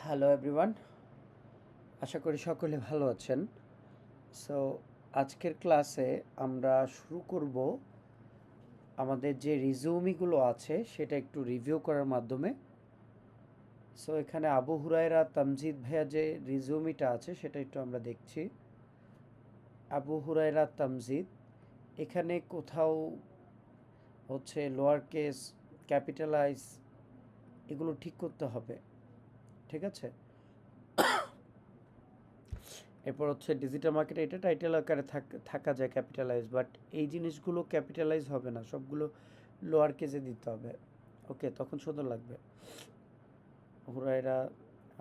Hello everyone, আশা করি সকলে ভালো আছেন। সো আজকের ক্লাসে আমরা শুরু করব আমাদের যে রিজিউমিগুলো আছে সেটা একটু রিভিউ করার মাধ্যমে। সো এখানে আবু হুরায়রা তামজিদ ভাইয়া যে রিজিউমিটা আছে সেটা একটু আমরা দেখছি। আবু হুরায়রা তামজিদ, এখানে কোথাও হচ্ছে লোয়ার কেস, ক্যাপিটালাইজ এগুলো ঠিক করতে হবে, ঠিক আছে? এরপর হচ্ছে ডিজিটাল মার্কেটে এটা টাইটেল আকারে থাকা যায় ক্যাপিটালাইজ, বাট এই জিনিসগুলো ক্যাপিটালাইজ হবে না, সবগুলো লোয়ার কেসে দিতে হবে। ওকে, তখন সুন্দর লাগবে। হুরায়রা,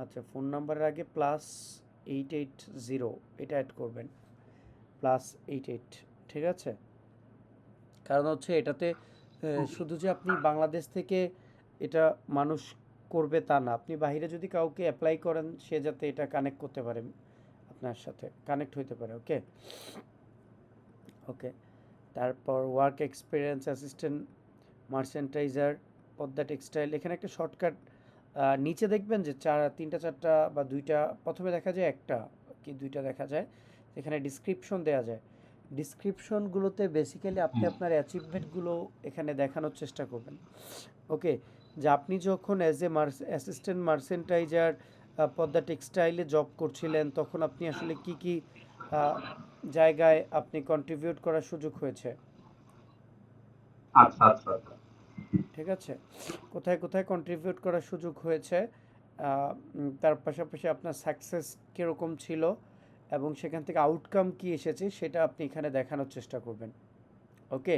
আচ্ছা, ফোন নাম্বারের আগে +880 এটা অ্যাড করবেন, +88, ঠিক আছে? কারণ হচ্ছে এটাতে শুধু যে আপনি বাংলাদেশ থেকে এটা মানুষ করবে তা না, আপনি বাইরে যদি কাউকে অ্যাপ্লাই করেন সে যাতে এটা কানেক্ট করতে পারে, আপনার সাথে কানেক্ট হইতে পারে। ওকে ওকে তারপর work experience assistant merchandiser Padma textile, এখানে একটা শর্টকাট নিচে দেখবেন যে তিনটা চারটা বা দুইটা, প্রথমে দেখা যায় একটা কি দুইটা দেখা যায়, এখানে ডিসক্রিপশন দেওয়া যায়। ডিসক্রিপশনগুলোতে বেসিক্যালি আপনি আপনার অ্যাচিভমেন্টগুলো এখানে দেখানোর চেষ্টা করবেন। ওকে, যে আপনি যখন as a assistant merchandiser Padma টেক্সটাইলে জব করছিলেন তখন আপনি আসলে কি কি জায়গায় আপনি কন্ট্রিবিউট করার সুযোগ হয়েছে, আচ্ছা আচ্ছা আচ্ছা। ঠিক আছে? কোথায় কোথায় কন্ট্রিবিউট করার সুযোগ হয়েছে, তার পাশাপাশি আপনার সাকসেস কীরকম ছিল এবং সেখান থেকে আউটকাম কি এসেছে সেটা আপনি এখানে দেখানোর চেষ্টা করবেন। ওকে,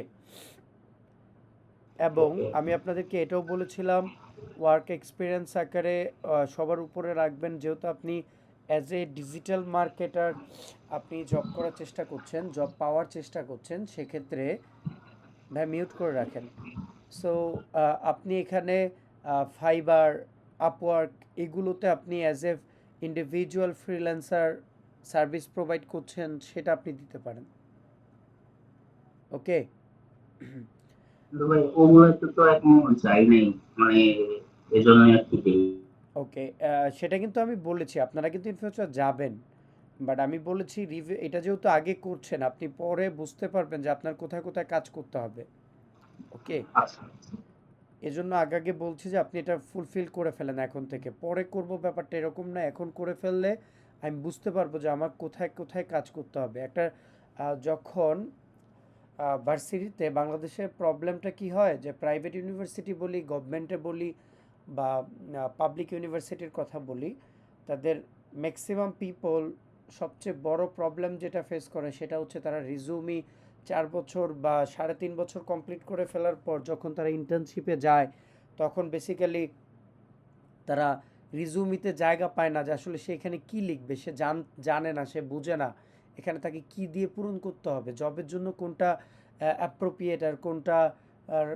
এবং ওকে। আমি আপনাদেরকে এটাও বলেছিলাম ওয়ার্ক এক্সপিরিয়েন্স আকারে সবার উপরে রাখবেন, যেহেতু আপনি অ্যাজ এ ডিজিটাল মার্কেটার আপনি জব করার চেষ্টা করছেন, জব পাওয়ার চেষ্টা করছেন, সেক্ষেত্রে ভাই মিউট করে রাখেন। সো আপনি এখানে ফাইবার, আপওয়ার্ক এগুলোতে আপনি as a individual freelancer service provide করছেন সেটা আপনি দিতে পারেন। ওকে কিন্তু ভাই ওগুলোতে তো এখনো যাই নাই, মানে এজন্য আর কি দেই। ওকে সেটা কিন্তু আমি বলেছি আপনারা কিন্তু ইন ফিউচার যাবেন, বাট আমি বলেছি রিভিউ, এটা যেহেতু আগে করছেন আপনি পরে বুঝতে পারবেন যে আপনার কোথায় কোথায় কাজ করতে হবে। ওকে, আচ্ছা আচ্ছা। এজন্য আগে বলছি যে আপনি এটা ফুলফিল করে ফেলেন এখন থেকে, পরে করব ব্যাপারটা এরকম না, এখন করে ফেললে আমি বুঝতে পারবো যে আমার কোথায় কোথায় কাজ করতে হবে। একটা যখন ভার্সিটিতে বাংলাদেশের প্রবলেমটা কি হয় যে প্রাইভেট ইউনিভার্সিটি বলি, গভর্নমেন্টে বলি বা পাবলিক ইউনিভার্সিটির কথা বলি, তাদের ম্যাক্সিমাম পিপল সবচেয়ে বড় প্রবলেম যেটা ফেস করে সেটা হচ্ছে তারা রিজুমি 4 বছর বা 3.5 বছর কমপ্লিট করে ফেলার পর যখন তারা ইন্টার্নশিপে যায় তখন বেসিক্যালি তারা রিজুমিতে জায়গা পায় না যে আসলে সে এখানে কী লিখবে, সে জানে না, সে বুঝে না এখানে তাকে কি দিয়ে পূরণ করতে হবে, জবের জন্য কোনটা অ্যাপ্রোপ্রিয়েট আর কোনটা আর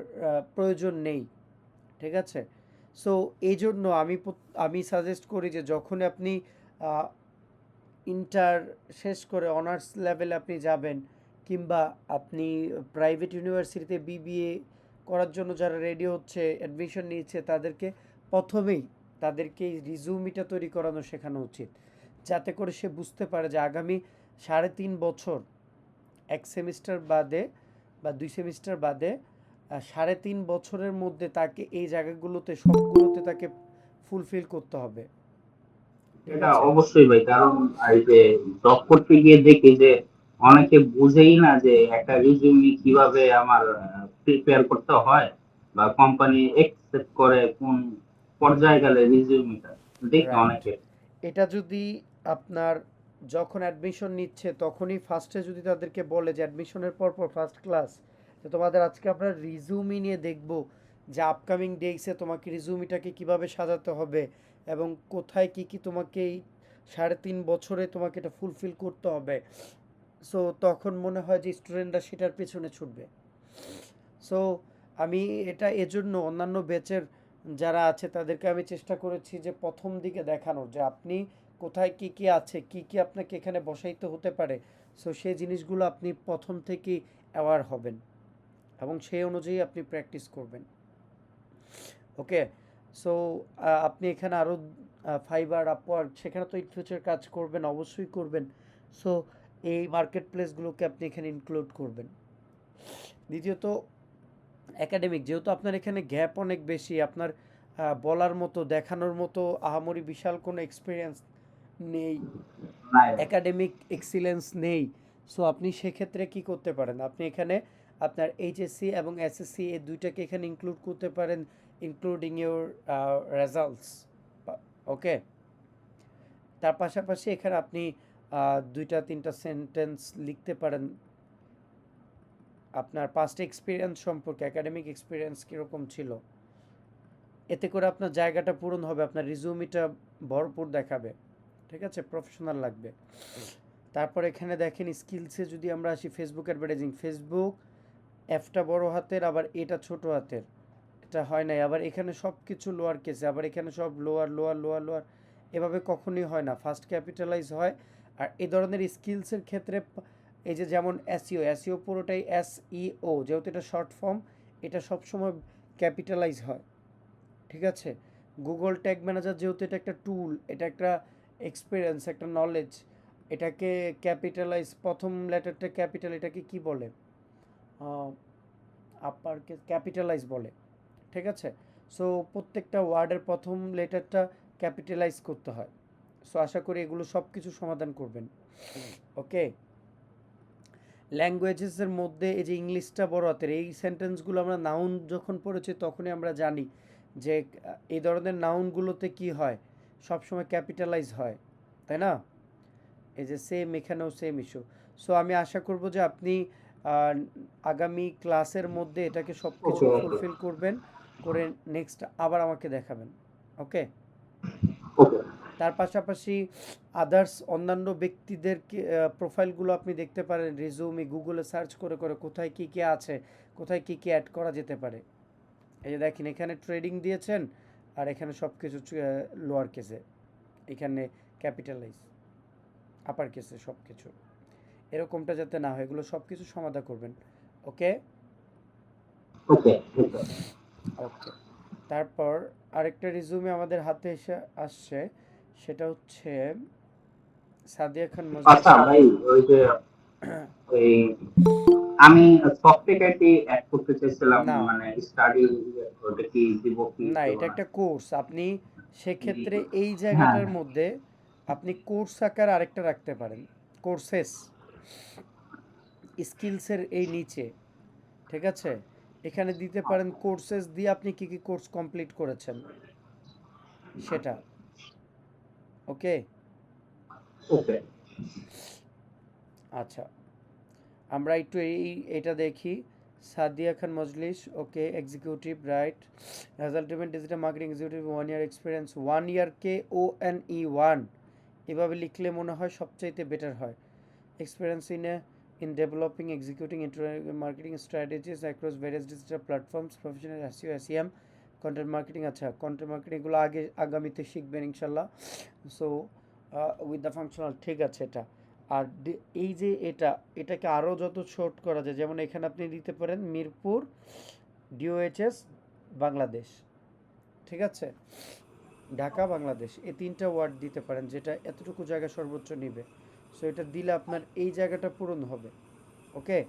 প্রয়োজন নেই, ঠিক আছে? সো এই জন্য আমি সাজেস্ট করি যে যখন আপনি ইন্টার শেষ করে অনার্স লেভেলে আপনি যাবেন, কিংবা আপনি প্রাইভেট ইউনিভার্সিটিতে বিবিএ করার জন্য যারা রেডি হচ্ছে, অ্যাডমিশন নিচ্ছে, তাদেরকে প্রথমেই তাদেরকে এই রিজুমিটা তৈরি করানো শেখানো উচিত, যাতে করে সে বুঝতে পারে যে আগামী 3.5 বছর, 1 সেমিস্টার বাদে বা 2 সেমিস্টার বাদে 3.5 বছরের মধ্যে তাকে এই জায়গাগুলোতে সবগুলোতে তাকে ফুলফিল করতে হবে, ঠিক এটা আছে? অবশ্যই ভাই, কারণ এই যে জব করতে গিয়ে দেখি যে অনেকে বুঝেই না যে একটা রিজিউমি কিভাবে আমার প্রিপেয়ার করতে হয়, বা কোম্পানি একসেপ্ট করে কোন পর্যায়ে গেলে রিজিউমিটা দেখি রাইট, অনেকে। এটা যদি আপনার যখন অ্যাডমিশন নিচ্ছে তখনই ফার্স্টে যদি তাদেরকে বলে যে অ্যাডমিশনের পর পর ফার্স্ট ক্লাস, তো তোমাদের আজকে আমরা রিজুমি নিয়ে দেখব যে আপকামিং ডেইসে তোমাকে রিজুমিটাকে কিভাবে সাজাতে হবে এবং কোথায় কি কি তোমাকে এই 3.5 বছরে তোমাকে এটা ফুলফিল করতে হবে। সো তখন মনে হয় যে স্টুডেন্টরা সেটার পেছনে ছুটবে। সো আমি এটা এজন্য অন্যান্য ব্যাচের যারা আছে তাদেরকে আমি চেষ্টা করেছি যে প্রথম দিকে দেখানোর যে আপনি কোথায় কি কি আছে, কি কি আপনাকে এখানে বসাইতে হতে পারে। সো সেই জিনিসগুলো আপনি প্রথম থেকেই অ্যাওয়ার হবেন এবং সেই অনুযায়ী আপনি প্র্যাকটিস করবেন। ওকে, সো আপনি এখানে আরও ফাইবার, আপওয়ার্ক, সেখানে তো ইন ফিউচার কাজ করবেন, অবশ্যই করবেন। সো এই মার্কেট প্লেসগুলোকে আপনি এখানে ইনক্লুড করবেন। দ্বিতীয়ত একাডেমিক, যেহেতু আপনার এখানে গ্যাপ অনেক বেশি, আপনার বলার মতো, দেখানোর মতো আহামরি বিশাল কোনো এক্সপিরিয়েন্স নেই, নাই। একাডেমিক এক্সিলেন্স নেই। সো আপনি সেক্ষেত্রে কি করতে পারেন, আপনি এখানে আপনার এইচএসসি এবং এসএসসি এই দুইটাকে এখানে ইনক্লুড করতে পারেন, ইনক্লুডিং ইউর রেজাল্টস। ওকে, তার পাশাপাশি এখানে আপনি দুইটা তিনটা সেন্টেন্স লিখতে পারেন আপনার পাস্ট এক্সপিরিয়েন্স সম্পর্কে, একাডেমিক এক্সপিরিয়েন্স কীরকম ছিল। এতে করে আপনার জায়গাটা পূরণ হবে, আপনার রিজিউমিটা ভরপুর দেখাবে, ঠিক আছে, প্রফেশনাল লাগবে। তারপর এখানে দেখেন স্কিলসে যদি আমরা আসি, ফেসবুক অ্যাডভার্টাইজিং, ফেসবুক এফটা বড় হাতের, আবার এটা ছোট হাতের, এটা হয় নাই। আবার এখানে সব কিছু লোয়ার কেসে, আবার এখানে সব লোয়ার লোয়ার লোয়ার লোয়ার, এভাবে কখনোই হয় না, ফার্স্ট ক্যাপিটালাইজ হয়। আর এই ধরনের স্কিলসের ক্ষেত্রে এই যে যেমন এসইও, এসইও পুরোটাই এসইও, যেহেতু এটা শর্ট ফর্ম, এটা সবসময় ক্যাপিটালাইজ হয়, ঠিক আছে। গুগল ট্যাগ ম্যানেজার, যেহেতু এটা একটা টুল, এটা একটা এক্সপিরিয়েন্স, একটা নলেজ, এটাকে ক্যাপিটালাইজ, প্রথম লেটারটা ক্যাপিটাল, এটাকে কি বলে, আপার ক্যাপিটালাইজ বলে, ঠিক আছে। সো প্রত্যেকটা ওয়ার্ডের প্রথম লেটারটা ক্যাপিটালাইজ করতে হয়। সো আশা করি এগুলো সব কিছু সমাধান করবেন। ওকে, ল্যাঙ্গুয়েজেসের মধ্যে এই যে ইংলিশটা বড় হাতের, এই সেন্টেন্সগুলো আমরা নাউন যখন পড়েছি তখনই আমরা জানি যে এই ধরনের নাউনগুলোতে কি হয়, সবসময় ক্যাপিটালাইজ হয়, তাই না। এই যে সেম, এখানেও সেম ইস্যু। সো আমি আশা করব যে আপনি আগামী ক্লাসের মধ্যে এটাকে সব কিছু ওকে, ওকে, ফুলফিল করবেন, করে নেক্সট আবার আমাকে দেখাবেন। ওকে, ওকে, তার পাশাপাশি আদার্স অন্যান্য ব্যক্তিদের প্রোফাইলগুলো আপনি দেখতে পারেন, রিজুমি গুগলে সার্চ করে করে কোথায় কী কী আছে, কোথায় কী কী অ্যাড করা যেতে পারে। এই যে দেখেন এখানে ট্রেডিং দিয়েছেন, আর এখানে সব কিছু লোয়ার কেসে, এখানে ক্যাপিটালাইজ, আপার কেসে সব কিছু, এরকমটা যাতে না হয়, এগুলো সব কিছু সমাধান করবেন। ওকে, ওকে, ওকে। ওকে। তারপর আরেকটা রিজুমে আমাদের হাতে এসে আসছে, সেটা হচ্ছে সাদিয়া খান আচ্ছা মজলিসের। ভাই, ওই যে ওই আমি সফটওয়্যারটি অ্যাড করতে চাইছিলাম, না, মানে স্টাডি, ওটা কি দিব কি না, দেব এটা না? একটা কোর্স, আপনি সেক্ষেত্রে এই হ্যাঁ, জায়গাটার মধ্যে আপনি কোর্স আকার আরেকটা রাখতে পারেন, কোর্সেস, স্কিলসের এই নিচে, ঠিক আছে, এখানে দিতে পারেন কোর্সেস দিয়ে আপনি কি কি কোর্স কমপ্লিট করেছেন সেটা। ওকে, ওকে। আচ্ছা, আমরা একটু এটা দেখি। Sadia Khan Majlis, okay, executive, right, resultant digital marketing executive, 1 year experience, 1 ইয়ারকে ONE 1 এভাবে লিখলে মনে হয় সবচাইতে বেটার হয়। Experience in developing executing marketing strategies across various digital platforms, professional SEO, SEM, content marketing. আচ্ছা, কন্টেন্ট মার্কেটিং এগুলো আগামীতে শিখবেন ইনশাল্লাহ। সো উইথ দ্য ফাংশনাল, ঠিক আছে এটা। আর এই যে এটাকে আরও যত শর্ট করা যায়, যেমন এখানে আপনি দিতে পারেন মিরপুর ডিওএইচএস বাংলাদেশ, ঠিক আছে, ঢাকা বাংলাদেশ, এই তিনটা ওয়ার্ড দিতে পারেন, যেটা এতটুকু জায়গা সর্বোচ্চ নিবে। সো এটা দিলে আপনার এই জায়গাটা পূরণ হবে। ওকে,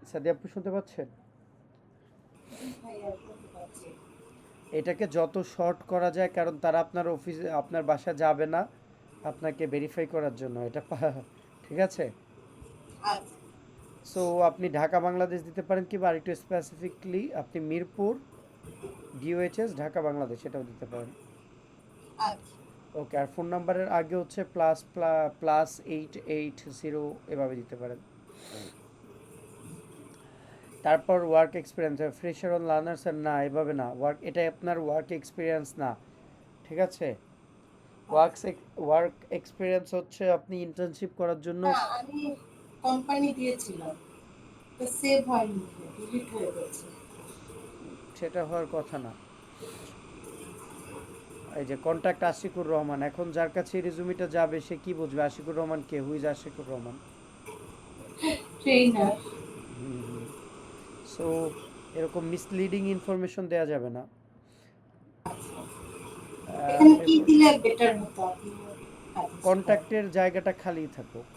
সাদি আপু শুনতে পাচ্ছেন? এটাকে যত শর্ট করা যায়, কারণ তারা আপনার অফিসে, আপনার বাসায় যাবে না আপনাকে ভেরিফাই করার জন্য, এটা ঠিক আছে। সো আপনি ঢাকা বাংলাদেশ দিতে পারেন, কিংবা আরেকটু স্পেসিফিকলি আপনি মিরপুর ডিওএইচএস ঢাকা বাংলাদেশ এটাও দিতে পারেন। ওকে, আর ফোন নাম্বারের আগে হচ্ছে +++880 এভাবে দিতে পারেন। তারপর work experience, fresher on learners, না এভাবে না, এটা আপনার ওয়ার্ক এক্সপিরিয়েন্স না, ঠিক আছে। ওয়ার্ক ওয়ার্ক এক্সপিরিয়েন্স হচ্ছে আপনি ইন্টার্নশিপ করার জন্য, না, আমি কোম্পানি দিয়েছিলাম, তো সেভ হয়নি, ডিলিট হয়ে গেছে। সেটা হওয়ার কথা না। এই যে কন্ট্যাক্ট আশিকুর রহমান, এখন যার কাছে রেজুমিটা যাবে সে কি বুঝবে আশিকুর রহমান কে, হুইজ আশিকুর রহমান। ট্রেনার। হুম হুম। সো এরকম মিসলিডিং ইনফরমেশন দেওয়া যাবে না। আচ্ছা, এখানে কি এরপর দিলে বেটার হতো আপনি সাজেস্ট করেন? কন্ট্যাক্টের জায়গাটা খালি থাকুক,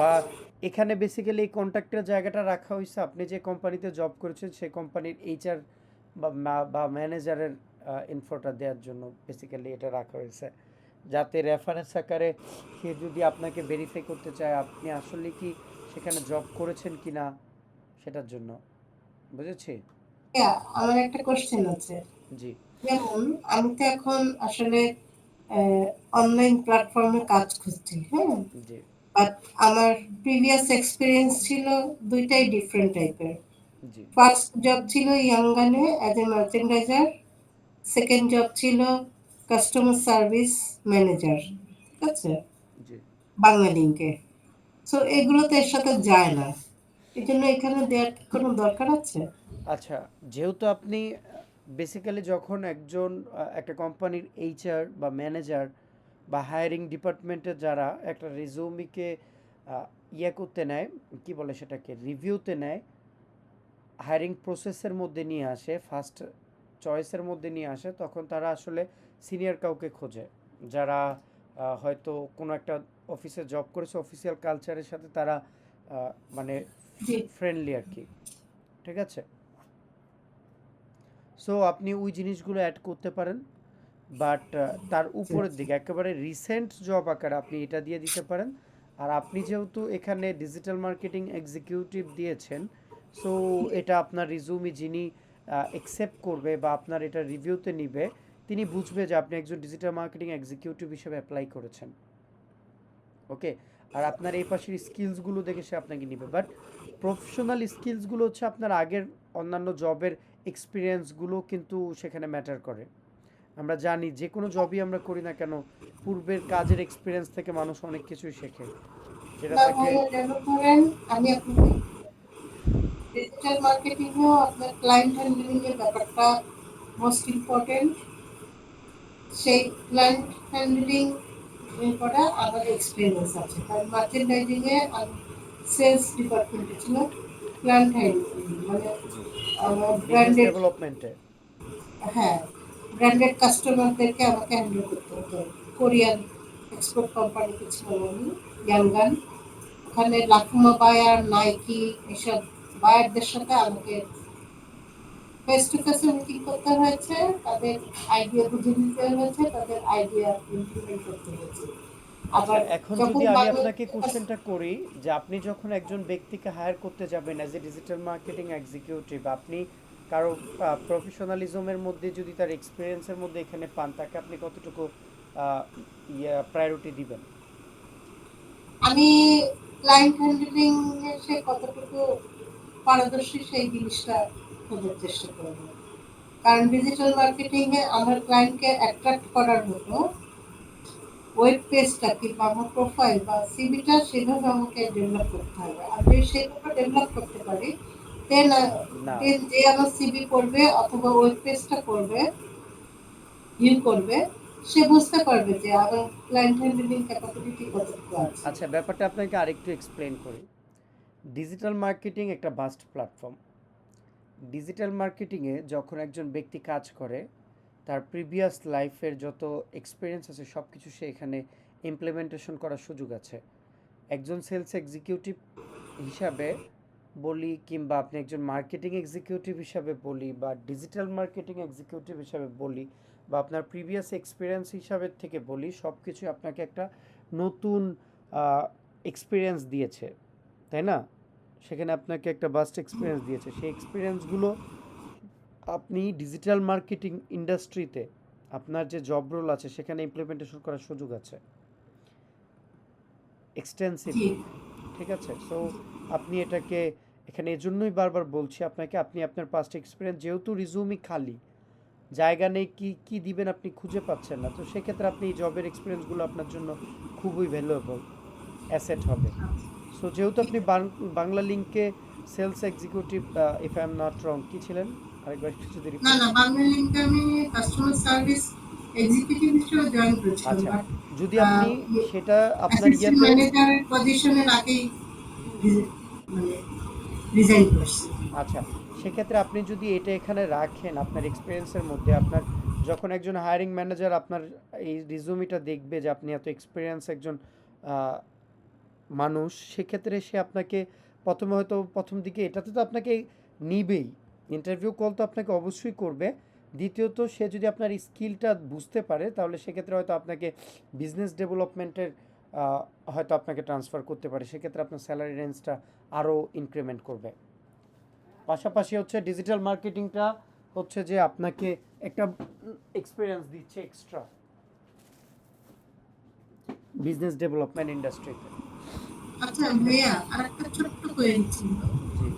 বা আচ্ছা, এখানে বেসিক্যালি এই কন্ট্যাক্টের জায়গাটা রাখা হয়েছে আপনি যে কোম্পানিতে জব করেছেন সেই কোম্পানির এইচআর বা ম্যানেজারের ইনফোটা দেওয়ার জন্য বেসিক্যালি এটা রাখা হয়েছে, যাতে রেফারেন্স আকারে সে যদি আপনাকে ভেরিফাই করতে চায় আপনি আসলে কি সেখানে জব করেছেন কি না সেটার জন্য। বুঝেছি? ইয়া, আমার একটা কোশ্চেন আছে। জি, যেমন আমি তো এখন আসলে অনলাইন প্ল্যাটফর্মে কাজ খুঁজছি, হ্যাঁ? জি, বাট আমার প্রিভিয়াস এক্সপেরিয়েন্স ছিল দুইটাই ডিফারেন্ট টাইপের। জি, ফার্স্ট জব ছিল ইয়াঙ্গানে as a merchandiser, second job ছিল কাস্টমার সার্ভিস ম্যানেজার, ঠিক আছে, জি। বাংলা লিঙ্কে। সো এগুলো তো এর সাথে যায় না, এই জন্য এখানে দেওয়ার কি কোনো দরকার আছে? আচ্ছা, যেহেতু আপনি বেসিক্যালি যখন একজন একটা কোম্পানির এইচআর বা ম্যানেজার বা হায়ারিং ডিপার্টমেন্টের যারা একটা রেজিউমিকে ইয়ে করতে নেয়, কি বলে সেটাকে, রিভিউতে নেয়, হায়ারিং প্রসেসের মধ্যে নিয়ে আসে, ফার্স্ট চয়েসের মধ্যে নিয়ে আসে, তখন তারা আসলে সিনিয়র কাউকে খোঁজে যারা হয়তো কোনো একটা অফিসে জব করেছে, অফিসিয়াল কালচারের সাথে তারা মানে জি, ফ্রেন্ডলি আর কি। ঠিক আছে? সো আপনি ওই জিনিসগুলো অ্যাড করতে পারেন, বাট তার আচ্ছা, উপরের আচ্ছা। দিকে একেবারে রিসেন্ট জব আকারে আপনি এটা দিয়ে দিতে পারেন। আর আপনি যেহেতু এখানে ডিজিটাল মার্কেটিং এক্সিকিউটিভ দিয়েছেন, সো এটা আপনার রিজুমি যিনি অ্যাকসেপ্ট করবে বা আপনার এটা রিভিউতে নিবে, তিনি বুঝবে যে আপনি একজন ডিজিটাল মার্কেটিং এক্সিকিউটিভ হিসেবে অ্যাপ্লাই করেছেন। ওকে? আর আপনার এই পাশের স্কিলসগুলো দেখে সে আপনাকে নিবে, বাট প্রফেশনাল স্কিলসগুলো হচ্ছে আপনার আগের অন্যান্য জবের এক্সপিরিয়েন্সগুলো কিন্তু সেখানে ম্যাটার করে। আমরা জানি যে কোনো জবই আমরা করি না কেন, পূর্বের কাজের এক্সপিরিয়েন্স থেকে মানুষ অনেক কিছুই শেখে, যেটা না তাকে। ভাইয়া, যেন ধরেন আমি আপনাকে ডিজিটাল মার্কেটিং এও আপনার ক্লায়েন্ট হ্যান্ডলিং এর ব্যাপারটা মোস্ট ইম্পর্টেন্ট। সেই ক্লায়েন্ট হ্যান্ডলিং করা আমার এক্সপিরিয়েন্স আছে, কারণ মার্চেন্ডাইজিং এ আমি সেলস ডিপার্টমেন্টে ছিলাম। ক্লায়েন্ট হ্যান্ডলিং মানে জি, বিজনেস ব্র্যান্ডেড, ডেভেলপমেন্টে। হ্যাঁ, ব্র্যান্ডেড কাস্টমারদেরকে আমাকে হ্যান্ডেল করতে হতো। কোরিয়ান এক্সপোর্ট কোম্পানিতে ছিলাম আমি, ইয়াঙ্গান। ওখানে লাকুমা বায়ার, নাইকি এসব বায়ারদের সাথে আমাকে ফেস টু ফেস মিটিং করতে হয়েছে, তাদের আইডিয়া বুঝে নিতে হয়েছে, তাদের আইডিয়া ইমপ্লিমেন্ট করতে হয়েছে। আচ্ছা, আবার এখন যখন যদি আমি আপনাকে বাংলাদেশের কোশ্চেনটা করি যে আপনি যখন একজন ব্যক্তিকে হায়ার করতে যাবেন as a digital marketing executive, আপনি কারো প্রফেশনালিজমের মধ্যে যদি তার এক্সপিরিয়েন্সের মধ্যে এখানে পান, তাকে আপনি কতটুকু প্রায়োরিটি দিবেন? আমি ক্লায়েন্ট হ্যান্ডলিং এ সে কতটুকু পারদর্শী সেই জিনিসটা খোঁজার চেষ্টা করব। কারণ ডিজিটাল মার্কেটিং এ আমার ক্লায়েন্টকে অ্যাট্রাক্ট করার মতো ওয়েব পেজটা কিংবা আমার প্রোফাইল বা সিভিটা সেভাবে আমাকে ডেভেলপ করতে হবে। আর যদি সেভাবে ডেভেলপ করতে পারি, দেন না, দেন যে আমার সিভি করবে অথবা ওয়েব পেজটা করবে, ভিউ করবে, সে বুঝতে পারবে যে আমার ক্লায়েন্ট হ্যান্ডলিং ক্যাপাবিলিটি কতটুকু আছে। আচ্ছা, ব্যাপারটা আপনাকে আরেকটু এক্সপ্লেন করি। ডিজিটাল মার্কেটিং একটা বাস্ট প্ল্যাটফর্ম। ডিজিটাল মার্কেটিংয়ে যখন একজন ব্যক্তি কাজ করে, তার প্রিভিয়াস লাইফের যত এক্সপিরিয়েন্স আছে সব কিছু সে এখানে ইমপ্লিমেন্টেশন করার সুযোগ আছে। একজন সেলস এক্সিকিউটিভ হিসাবে বলি, কিংবা আপনি একজন মার্কেটিং এক্সিকিউটিভ হিসাবে বলি, বা ডিজিটাল মার্কেটিং এক্সিকিউটিভ হিসাবে বলি, বা আপনার প্রিভিয়াস এক্সপিরিয়েন্স হিসাবে থেকে বলি, সব কিছু আপনাকে একটা নতুন এক্সপিরিয়েন্স দিয়েছে, তাই না? সেখানে আপনাকে একটা বাস্ট এক্সপিরিয়েন্স দিয়েছে, সেই এক্সপিরিয়েন্সগুলো আপনি ডিজিটাল মার্কেটিং ইন্ডাস্ট্রিতে আপনার যে জব রোল আছে সেখানে ইমপ্লিমেন্টেশন করার সুযোগ আছে জি, এক্সটেন্সিভলি। ঠিক আছে? সো আপনি এটাকে এখানে এজন্যই বারবার বলছি আপনাকে, আপনি আপনার পাস্ট এক্সপিরিয়েন্স, যেহেতু রিজুমি খালি, জায়গা নেই, কি কি দিবেন আপনি খুঁজে পাচ্ছেন না, তো সেক্ষেত্রে আপনি এই জবের এক্সপিরিয়েন্সগুলো আপনার জন্য খুবই ভ্যালুয়েবল অ্যাসেট হবে। সো যেহেতু ঠিক আপনি আছে। বাংলা লিঙ্কে sales executive, if I am not wrong, কি ছিলেন আরেকবার একটু যদি না, রিপিট। না, বাংলা লিংকে আমি কাস্টমার সার্ভিস এক্সিকিউটিভ হিসেবে জয়েন করেছিলাম, আচ্ছা, বাট যদি আপনি সেটা আপনার অ্যাসিস্ট্যান্ট ইয়েতে। ম্যানেজারের পজিশনের আগেই মানে রিজাইন করছি। আচ্ছা, সেক্ষেত্রে আপনি যদি এটা এখানে রাখেন আপনার এক্সপিরিয়েন্সের মধ্যে, আপনার যখন একজন হায়ারিং ম্যানেজার আপনার এই রিজুমিটা দেখবে যে আপনি এত এক্সপিরিয়েন্স একজন আহ, মানুষ, সেক্ষেত্রে সে আপনাকে প্রথমে হয়তো প্রথম দিকে এটাতে তো আপনাকে নিবেই, ইন্টারভিউ কল তো আপনাকে অবশ্যই করবে। দ্বিতীয়ত সে যদি আপনার স্কিলটা বুঝতে পারে তাহলে সেক্ষেত্রে হয়তো আপনাকে বিজনেস ডেভেলপমেন্টের হয়তো আপনাকে ট্রান্সফার করতে পারে, সেক্ষেত্রে আপনার স্যালারি রেঞ্জটা আরও ইনক্রিমেন্ট করবে। পাশাপাশি হচ্ছে ডিজিটাল মার্কেটিংটা হচ্ছে যে আপনাকে একটা এক্সপিরিয়েন্স দিচ্ছে এক্সট্রা বিজনেস ডেভেলপমেন্ট ইন্ডাস্ট্রিতে। আচ্ছা ভাইয়া, আর একটা ছোট্ট কোয়েরি ছিল। জি।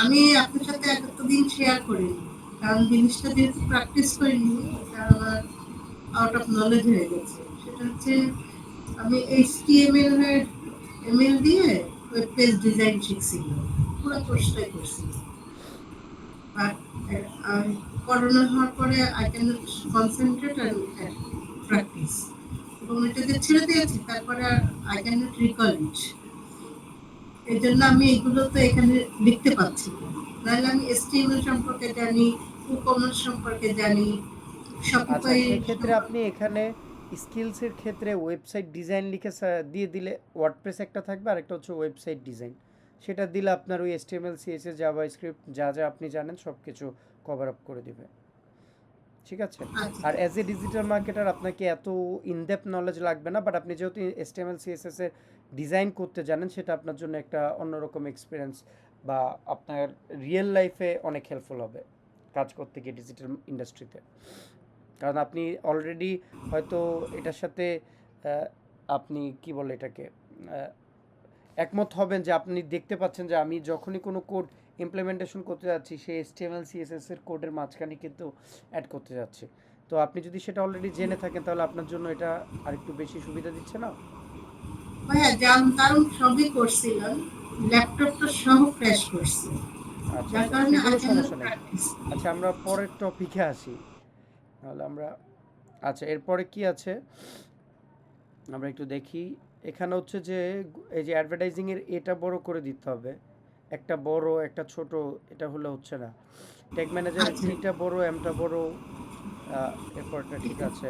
আমি আপনার সাথে এতদিন শেয়ার করিনি, কারণ জিনিসটা যেহেতু প্র্যাকটিস করিনি, এটা আমার আউট অফ নলেজ হয়ে গেছে। সেটা হচ্ছে আমি এইচটিএমএল এর এমএল দিয়ে ওয়েব পেজ ডিজাইন শিখছিলাম, পুরো কোর্সটাই করছি। বাট করোনা হওয়ার পরে I can concentrate and practice, এবং এটাকে ছেড়ে দিয়েছি। তারপরে আর আই ক্যান নট রিকল ইট। এই জন্য আমি এগুলো তো এখানে লিখতে পাচ্ছি না। নাহলে আমি এসটিএমএল সম্পর্কে জানি, কুকমার্স সম্পর্কে জানি, আচ্ছা, শপিফাই সেক্ষেত্রে আপনি সম্পর্কে। এখানে স্কিলসের ক্ষেত্রে ওয়েবসাইট ডিজাইন লিখে দিয়ে দিলে ওয়ার্ডপ্রেস একটা থাকবে আর একটা হচ্ছে ওয়েবসাইট ডিজাইন, সেটা দিলে আপনার ওই এসটিএমএল সিএসএস জাভা স্ক্রিপ্ট যা যা আপনি জানেন সব কিছু কভার আপ করে দিবে। ঠিক আছে। আচ্ছা আর অ্যাজ এ ডিজিটাল মার্কেটার আপনাকে এত ইনডেপথ নলেজ লাগবে না, বাট আপনি যেহেতু এসটিএমএল সিএসএস এর ডিজাইন করতে জানেন সেটা আপনার জন্য একটা অন্যরকম এক্সপিরিয়েন্স বা আপনার রিয়েল লাইফে অনেক হেল্পফুল হবে কাজ করতে গিয়ে ডিজিটাল ইন্ডাস্ট্রিতে। কারণ আপনি অলরেডি হয়তো এটার সাথে আহ, আপনি কি বলে এটাকে একমত হবেন যে আপনি দেখতে পাচ্ছেন যে আমি যখনই কোনো কোড ইমপ্লিমেন্টেশন করতে যাচ্ছি সেই HTML CSS এর কোডের মাঝখানে কিন্তু অ্যাড করতে যাচ্ছি। তো আপনি যদি সেটা অলরেডি জেনে থাকেন তাহলে আপনার জন্য এটা আরেকটু বেশি সুবিধা দিচ্ছে না? ভাইয়া, জানতাম সবই করছিলাম, ল্যাপটপটা সহ ক্র্যাশ করছে, আচ্ছা যার আচ্ছা, কারণে আই সেগুলো ক্যান নট সমস্যা নেই। প্র্যাকটিস। আচ্ছা, আমরা পরের টপিকে আসি তাহলে আমরা। আচ্ছা, এরপরে কি আছে আমরা একটু দেখি। এখানে হচ্ছে যে এই যে অ্যাডভার্টাইজিংয়ের এটা বড় করে দিতে হবে, একটা বড় একটা ছোট, এটা হলে হচ্ছে না। ট্যাগ ম্যানেজারের আচ্ছা, টিটা বড় এমটা বড়, এরপরটা ঠিক ঠিক আছে। আছে।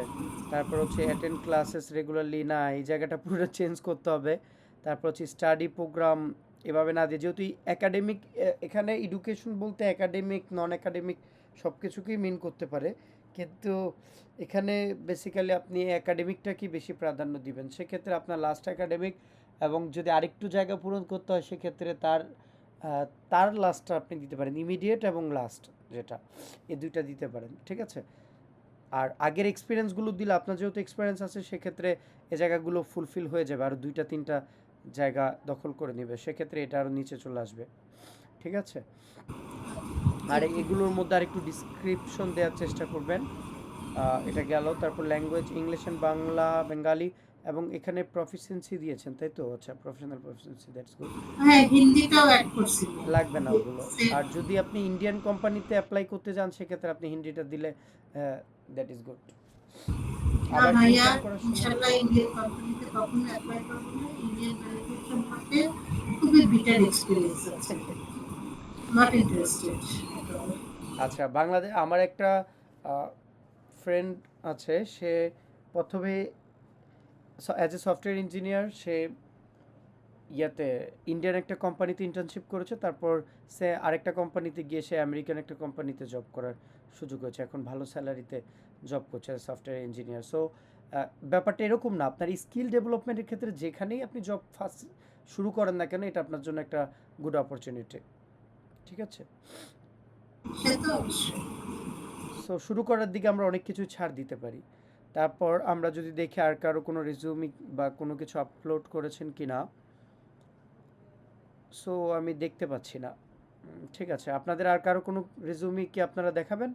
তারপর হচ্ছে অ্যাটেন্ড ক্লাসেস রেগুলারলি, না এই জায়গাটা পুরো চেঞ্জ করতে হবে। তারপর হচ্ছে স্টাডি প্রোগ্রাম এভাবে না দিয়ে, যেহেতু একাডেমিক, এখানে এডুকেশন বলতে একাডেমিক নন একাডেমিক সব কিছুকেই মিন করতে পারে, কিন্তু এখানে বেসিক্যালি আপনি একাডেমিকটাকে বেশি প্রাধান্য দিবেন। সেক্ষেত্রে আপনার লাস্ট একাডেমিক, এবং যদি আরেকটু জায়গা পূরণ করতে হয় সেক্ষেত্রে তার লাস্টটা আপনি দিতে পারেন, ইমিডিয়েট এবং লাস্ট যেটা, এই দুইটা দিতে পারেন। ঠিক আছে। আর আগের এক্সপিরিয়েন্সগুলো দিলে আপনার যেহেতু এক্সপিরিয়েন্স আছে সেক্ষেত্রে এই জায়গাগুলো ফুলফিল হয়ে যাবে, আর দুইটা তিনটা জায়গা দখল করে নেবে, সেক্ষেত্রে এটা আরও নিচে চলে আসবে। ঠিক আছে। আর এগুলোর মধ্যে আর একটু ডিসক্রিপশন দেওয়ার চেষ্টা করবেন। এটা গেল। তারপর language English and Bangla Bengali, এবং এখানে প্রফিসিয়েন্সি দিয়েছেন তাই তো? আচ্ছা, প্রফেশনাল প্রফিসিয়েন্সি, দ্যাটস গুড। হ্যাঁ, হিন্দিটাও অ্যাড করছিল। লাগবে না ওগুলো। সেম। আর যদি আপনি ইন্ডিয়ান কোম্পানিতে অ্যাপ্লাই করতে যান সেক্ষেত্রে আপনি হিন্দিটা দিলে দ্যাট ইজ গুড। না আবার ভাইয়া, ইনকাম করার সময় ইনশাল্লাহ ইন্ডিয়ান কোম্পানিতে কখনো অ্যাপ্লাই করবো না। ইন্ডিয়ান বেনিফিট সম্পর্কে খুবই বিটার এক্সপিরিয়েন্স আছে। Not interested. আচ্ছা, বাংলাদেশ আমার একটা ফ্রেন্ড আছে, সে প্রথমে অ্যাজ এ সফটওয়্যার ইঞ্জিনিয়ার সে ইয়াতে ইন্ডিয়ান একটা কোম্পানিতে ইন্টার্নশিপ করেছে, তারপর সে আরেকটা কোম্পানিতে গিয়ে সে আমেরিকান একটা কোম্পানিতে জব করার সুযোগ হয়েছে, এখন ভালো স্যালারিতে জব করছে সফটওয়্যার ইঞ্জিনিয়ার। সো ব্যাপারটা এরকম না, আপনার স্কিল ডেভেলপমেন্টের ক্ষেত্রে যেখানেই আপনি জব ফার্স্ট শুরু করেন না কেন এটা আপনার জন্য একটা গুড অপরচুনিটি। ঠিক আছে। সে তো অবশ্যই। সো শুরু করার দিকে আমরা অনেক কিছু ছাড় দিতে পারি। তারপর আমরা যদি দেখি আর কারো কোনো রিজিউমি বা কোনো কিছু আপলোড করেছেন কি না, সো আমি দেখতে পাচ্ছি না। ঠিক আছে, আপনাদের আর কারো কোনো রেজুমি কি আপনারা দেখাবেন?